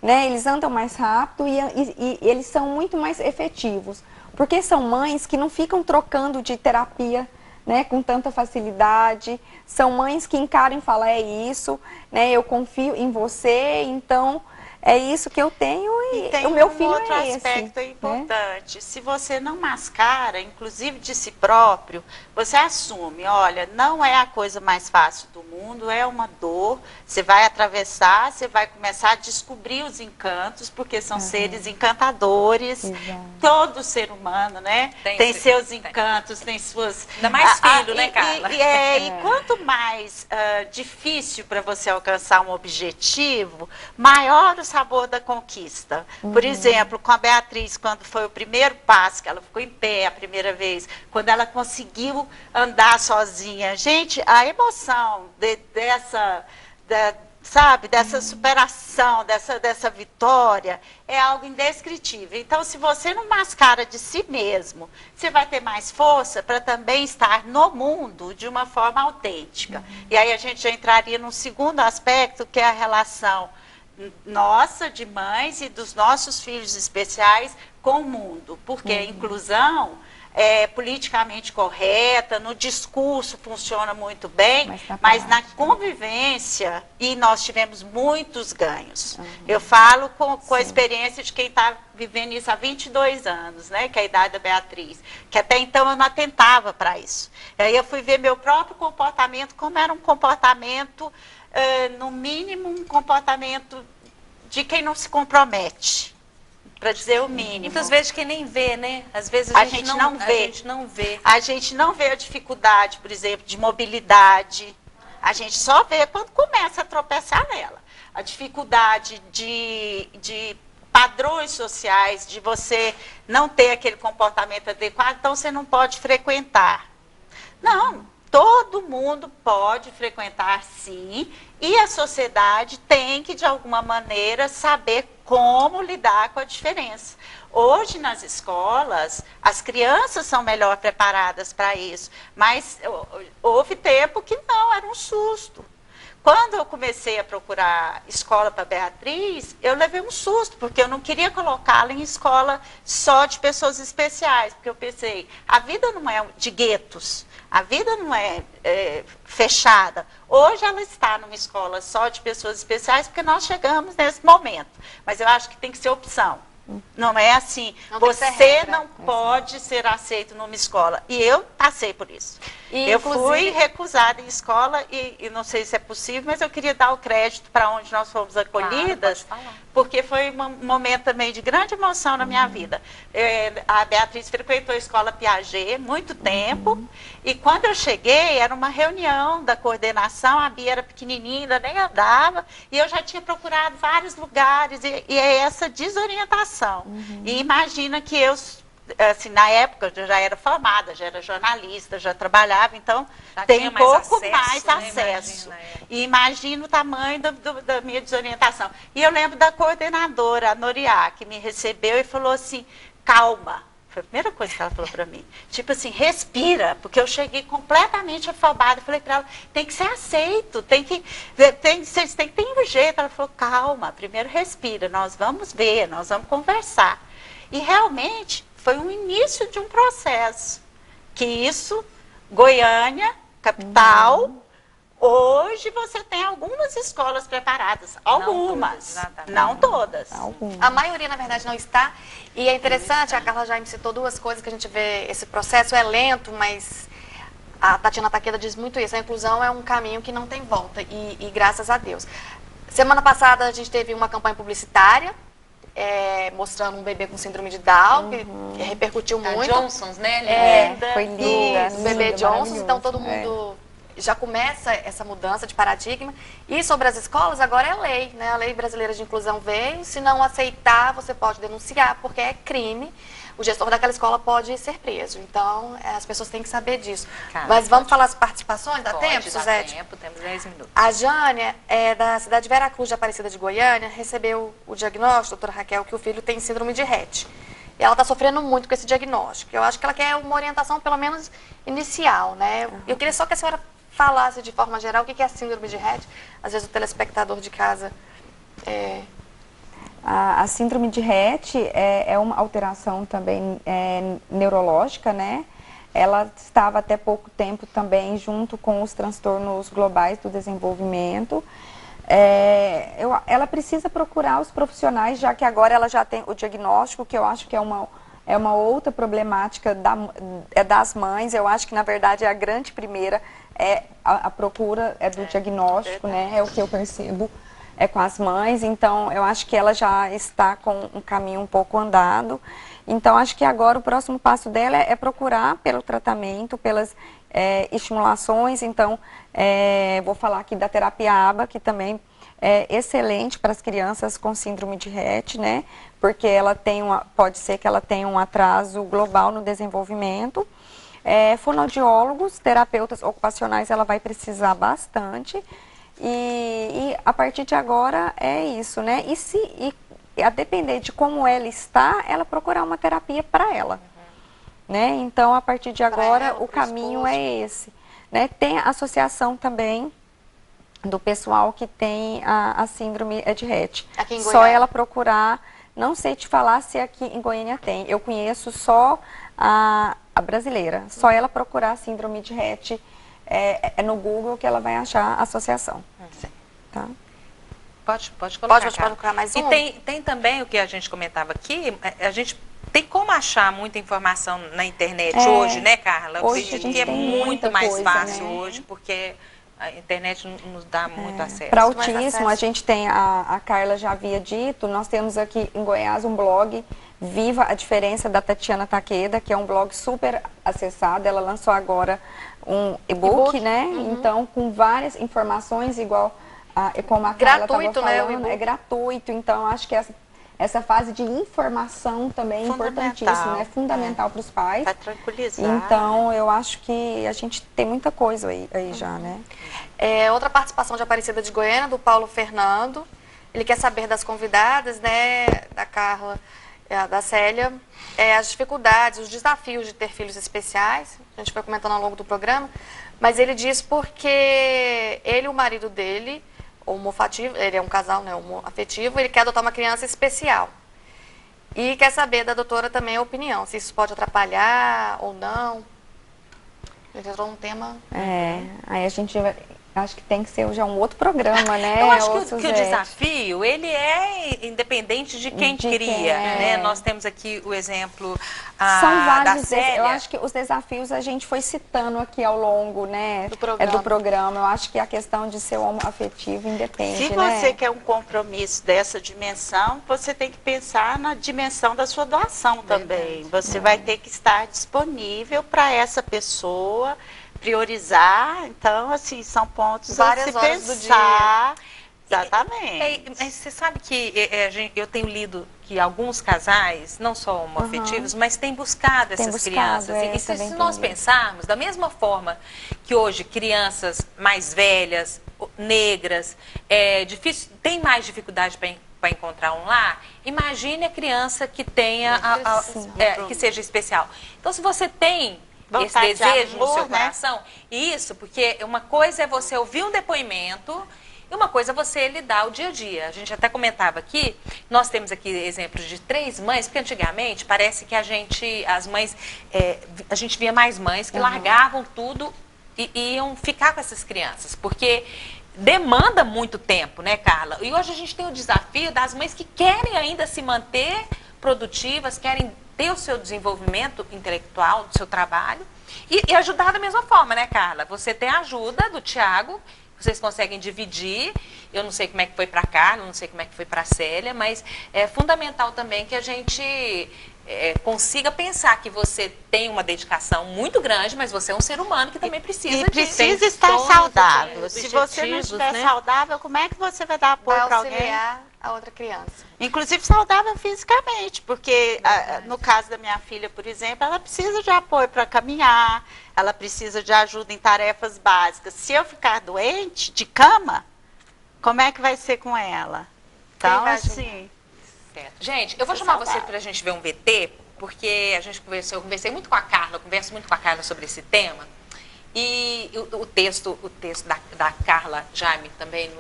né? Eles andam mais rápido e eles são muito mais efetivos, porque são mães que não ficam trocando de terapia, né, com tanta facilidade. São mães que encaram e falam, é isso, né, eu confio em você, então é isso que eu tenho e tem o meu filho outro é aspecto esse, importante. Né? Se você não mascara, inclusive de si próprio, você assume, olha, não é a coisa mais fácil do mundo, é uma dor, você vai atravessar, você vai começar a descobrir os encantos, porque são seres encantadores. Exato. Todo ser humano, né? Tem seus encantos, tem suas... Ainda mais filho, né, Carla? E quanto mais difícil para você alcançar um objetivo, maior o sabor da conquista. Por exemplo, com a Beatriz, quando foi o primeiro passo, que ela ficou em pé a primeira vez, quando ela conseguiu andar sozinha. Gente, a emoção dessa superação, dessa vitória, é algo indescritível. Então, se você não mascara de si mesmo, você vai ter mais força para também estar no mundo de uma forma autêntica. E aí a gente já entraria num segundo aspecto, que é a relação nossa, de mães, e dos nossos filhos especiais com o mundo. Porque a inclusão é politicamente correta, no discurso funciona muito bem, mas na convivência, e nós tivemos muitos ganhos. Eu falo com a experiência de quem está vivendo isso há 22 anos, né, que é a idade da Beatriz, que até então eu não atentava para isso. E aí eu fui ver meu próprio comportamento, como era um comportamento, no mínimo, um comportamento de quem não se compromete. Para dizer o mínimo. Muitas vezes quem nem vê, né? Às vezes a gente não vê. A gente não vê. A gente não vê a dificuldade, por exemplo, de mobilidade. A gente só vê quando começa a tropeçar nela. A dificuldade de padrões sociais, de você não ter aquele comportamento adequado, então você não pode frequentar. Não, todo mundo pode frequentar, sim, e a sociedade tem que, de alguma maneira, saber como lidar com a diferença. Hoje, nas escolas, as crianças são melhor preparadas para isso, mas houve tempo que não, era um susto. Quando eu comecei a procurar escola para Beatriz, eu levei um susto, porque eu não queria colocá-la em escola só de pessoas especiais, porque eu pensei, a vida não é de guetos, a vida não é fechada. Hoje ela está numa escola só de pessoas especiais, porque nós chegamos nesse momento. Mas eu acho que tem que ser opção. Não é assim, você não pode ser aceito numa escola. E eu passei por isso. E, eu fui recusada em escola, e não sei se é possível, mas eu queria dar o crédito para onde nós fomos acolhidas, porque foi um momento também de grande emoção na minha vida. A Beatriz frequentou a escola Piaget muito tempo, e quando eu cheguei, era uma reunião da coordenação, a Bia era pequenininha, ainda nem andava, e eu já tinha procurado vários lugares, e é essa desorientação. E imagina que eu, assim, na época, eu já era formada, já era jornalista, já trabalhava, então tem um pouco mais acesso. E imagina o tamanho da minha desorientação. E eu lembro da coordenadora, a Noriá, que me recebeu e falou assim, calma. Foi a primeira coisa que ela falou para mim. Tipo assim, respira, porque eu cheguei completamente afobada. Falei para ela, tem que ser aceito, vocês têm que ter um jeito. Ela falou, calma, primeiro respira, nós vamos ver, nós vamos conversar. E realmente foi um início de um processo. Que isso, Goiânia, capital, hoje você tem algumas escolas preparadas. Algumas, não todas. A maioria, na verdade, não está. E é interessante, a Carla já me citou duas coisas que a gente vê, esse processo é lento, mas A Tatiana Takeda diz muito isso, a inclusão é um caminho que não tem volta, e graças a Deus. Semana passada a gente teve uma campanha publicitária, mostrando um bebê com síndrome de Down, que repercutiu muito. Johnson's, né? Linda. Foi linda. O bebê linda, Johnson, então todo maravilhoso. mundo já começa essa mudança de paradigma. E sobre as escolas, agora é lei, né? A Lei Brasileira de Inclusão veio, se não aceitar, você pode denunciar, porque é crime. O gestor daquela escola pode ser preso. Então, as pessoas têm que saber disso. Cara, mas vamos falar as participações? Dá tempo, Dá Suzete? tempo, temos 10 minutos. A Jânia, da cidade de Veracruz, de Aparecida de Goiânia, recebeu o diagnóstico, doutora Raquel, que o filho tem síndrome de Rett. E ela está sofrendo muito com esse diagnóstico. Eu acho que ela quer uma orientação, pelo menos, inicial, né? Eu queria só que a senhora falasse, de forma geral, o que é a síndrome de Rett. Às vezes o telespectador de casa... A síndrome de Rett é uma alteração também neurológica, né? Ela estava até pouco tempo também junto com os transtornos globais do desenvolvimento. Ela precisa procurar os profissionais, já que agora ela já tem o diagnóstico, que eu acho que é uma outra problemática das mães. Eu acho que, na verdade, a grande primeira a procura do diagnóstico, né? É o que eu percebo. Com as mães, então eu acho que ela já está com um caminho um pouco andado. Então acho que agora o próximo passo dela é procurar pelo tratamento, pelas estimulações. Então vou falar aqui da terapia ABA, que também é excelente para as crianças com síndrome de Rett, né? Porque ela pode ser que ela tenha um atraso global no desenvolvimento. Fonoaudiólogos, terapeutas ocupacionais, ela vai precisar bastante. E a partir de agora é isso, né? E a depender de como ela está, ela procurar uma terapia para ela, né? Então, a partir de agora, o caminho é esse, né? Tem a associação também do pessoal que tem a síndrome de Rett. Aqui em Só Goiânia. ela procurar, não sei te falar se aqui em Goiânia tem. Eu conheço só a brasileira. Só ela procurar a síndrome de Rett no Google que ela vai achar a associação. Tá? Pode colocar. Pode colocar mais um. E tem também o que a gente comentava aqui, a gente tem como achar muita informação na internet hoje, né, Carla? Hoje Eu a gente que é tem muito muita mais coisa, fácil né? hoje, porque a internet nos dá muito acesso. Para Mais autismo, acesso. a gente tem, a Carla já havia dito, nós temos aqui em Goiás um blog, Viva a Diferença, da Tatiana Takeda, que é um blog super acessado. Ela lançou agora um e-book, né? Então, com várias informações, igual como a Carla estava Gratuito, né, o falando, e-book? é gratuito. Então, acho que essa fase de informação também é importantíssima, é fundamental para os pais. Para tranquilizar. Então, eu acho que a gente tem muita coisa aí já, né? Outra participação de Aparecida de Goiânia, do Paulo Fernando. Ele quer saber das convidadas, né, da Carla, da Célia, as dificuldades, os desafios de ter filhos especiais. A gente foi comentando ao longo do programa, mas ele diz porque ele e o marido dele, homoafetivo, ele é um casal, né, homoafetivo, ele quer adotar uma criança especial. E quer saber da doutora também a opinião, se isso pode atrapalhar ou não. Ele entrou num tema... Aí a gente acho que tem que ser já um outro programa, né? Eu acho que o desafio, ele é independente de quem cria, né? Nós temos aqui o exemplo São vários, da Célia. eu acho que os desafios a gente foi citando aqui ao longo, né, do programa. Eu acho que a questão de ser homoafetivo independe, Se né? você quer um compromisso dessa dimensão, você tem que pensar na dimensão da sua doação também. Você vai ter que estar disponível para essa pessoa, priorizar. Então, assim, são pontos Várias a se horas do pensar. Exatamente. Mas você sabe que eu tenho lido que alguns casais, não só homoafetivos, mas têm buscado essas crianças. E se nós pensarmos, da mesma forma que hoje crianças mais velhas, negras, têm mais dificuldade para encontrar um lar, imagine a criança que tenha que seja especial. Então, se você tem esse desejo no seu coração, isso, porque uma coisa é você ouvir um depoimento e uma coisa é você lidar o dia a dia. A gente até comentava aqui, nós temos aqui exemplos de 3 mães, porque antigamente parece que a gente via mais mães que largavam tudo e iam ficar com essas crianças, porque demanda muito tempo, né, Carla? E hoje a gente tem o desafio das mães que querem ainda se manter produtivas, querem ter o seu desenvolvimento intelectual, do seu trabalho, e ajudar da mesma forma, né, Carla? Você tem a ajuda do Tiago, vocês conseguem dividir. Eu não sei como é que foi para a Carla, não sei como é que foi para a Célia, mas é fundamental também que a gente consiga pensar que você tem uma dedicação muito grande, mas você é um ser humano que também precisa precisa estar saudável. Se você não estiver saudável, como é que você vai dar apoio para alguém? A outra criança. Inclusive saudável fisicamente, porque no caso da minha filha, por exemplo, ela precisa de apoio para caminhar, ela precisa de ajuda em tarefas básicas. Se eu ficar doente, de cama, como é que vai ser com ela? Então, assim... Certo. Gente, eu vou chamar você para a gente ver um VT, porque a gente conversou, eu conversei muito com a Carla, eu converso muito com a Carla sobre esse tema, e o texto da Carla Jaime também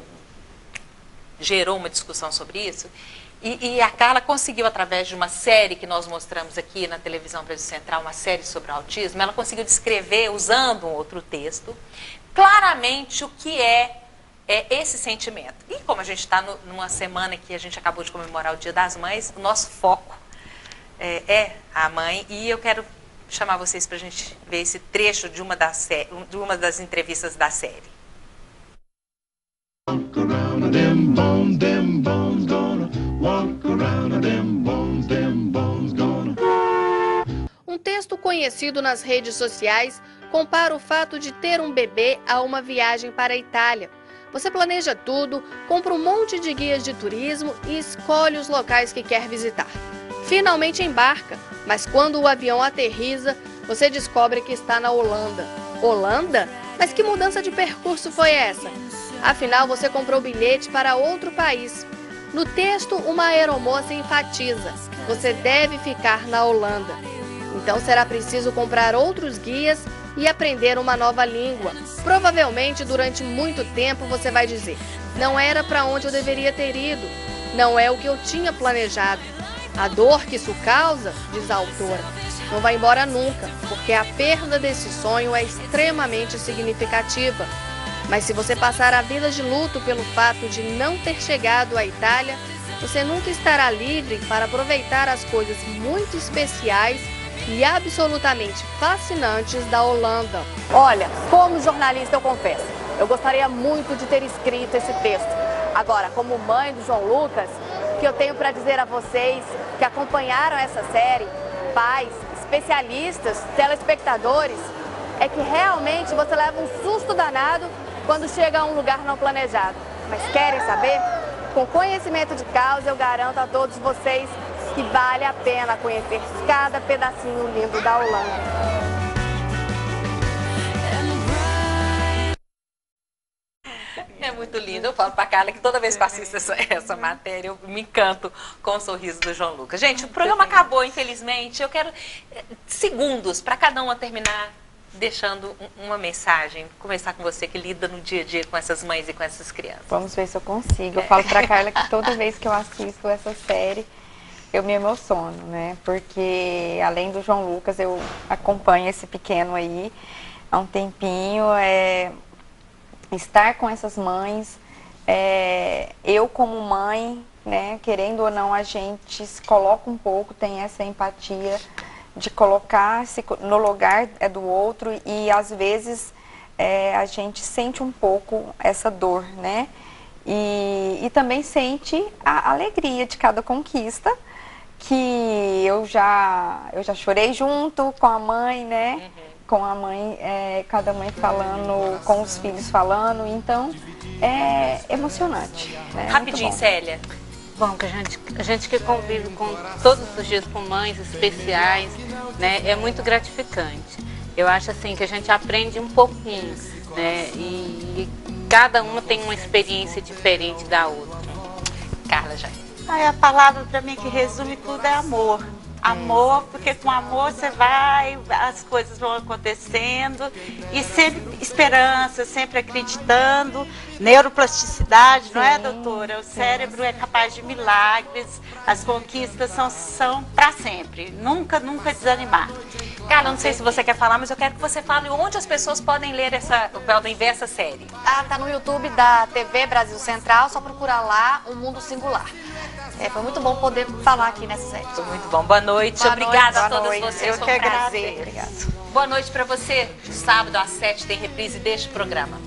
gerou uma discussão sobre isso, e a Carla conseguiu, através de uma série que nós mostramos aqui na televisão Brasil Central, uma série sobre o autismo, ela conseguiu descrever, usando um outro texto, claramente o que é esse sentimento. E como a gente está numa semana que a gente acabou de comemorar o Dia das Mães, o nosso foco é a mãe, e eu quero chamar vocês para a gente ver esse trecho de uma das entrevistas da série. Um texto conhecido nas redes sociais compara o fato de ter um bebê a uma viagem para a Itália. Você planeja tudo, compra um monte de guias de turismo e escolhe os locais que quer visitar. Finalmente embarca, mas quando o avião aterriza, você descobre que está na Holanda. Holanda? Mas que mudança de percurso foi essa? Afinal, você comprou bilhete para outro país. No texto, uma aeromoça enfatiza: você deve ficar na Holanda. Então será preciso comprar outros guias e aprender uma nova língua. Provavelmente, durante muito tempo, você vai dizer: não era para onde eu deveria ter ido, não é o que eu tinha planejado. A dor que isso causa, diz a autora, não vai embora nunca, porque a perda desse sonho é extremamente significativa. Mas se você passar a vida de luto pelo fato de não ter chegado à Itália, você nunca estará livre para aproveitar as coisas muito especiais e absolutamente fascinantes da Holanda. Olha, como jornalista eu confesso, eu gostaria muito de ter escrito esse texto. Agora, como mãe do João Lucas, o que eu tenho para dizer a vocês que acompanharam essa série, pais, especialistas, telespectadores, é que realmente você leva um susto danado quando chega a um lugar não planejado. Mas querem saber? Com conhecimento de causa, eu garanto a todos vocês que vale a pena conhecer cada pedacinho lindo da Holanda. É muito lindo. Eu falo para a Carla que toda vez que eu assisto essa matéria, eu me encanto com o sorriso do João Lucas. Gente, o programa acabou, infelizmente. Eu quero segundos para cada uma terminar deixando uma mensagem. Começar com você que lida no dia a dia com essas mães e com essas crianças. Vamos ver se eu consigo. Eu falo para a Carla que toda vez que eu assisto essa série, eu me emociono, né? Porque além do João Lucas, eu acompanho esse pequeno aí há um tempinho. Estar com essas mães, eu como mãe, né, querendo ou não, a gente se coloca um pouco, tem essa empatia de colocar-se no lugar do outro e às vezes a gente sente um pouco essa dor, né? E também sente a alegria de cada conquista, que eu já chorei junto com a mãe, né? Uhum. Com a mãe, cada mãe falando, com os filhos falando, então é emocionante. Né? Rapidinho, Célia. Bom, que a gente que convive todos os dias com mães especiais, né, é muito gratificante. Eu acho assim que a gente aprende um pouquinho, né, e cada uma tem uma experiência diferente da outra. Carla, já. A palavra para mim que resume tudo é amor. Amor, porque com amor você vai, as coisas vão acontecendo e sempre esperança, sempre acreditando, neuroplasticidade, não é, doutora? O cérebro é capaz de milagres, as conquistas são para sempre, nunca desanimar. Carla, não sei se você quer falar, mas eu quero que você fale onde as pessoas podem ler podem ver essa série. Tá no YouTube da TV Brasil Central, só procurar lá Um Mundo Singular. Foi muito bom poder falar aqui nessa série. Foi muito bom. Boa noite. Obrigada a todas vocês. Eu que agradeço. Boa noite para você. Sábado às 7 tem reprise deste programa.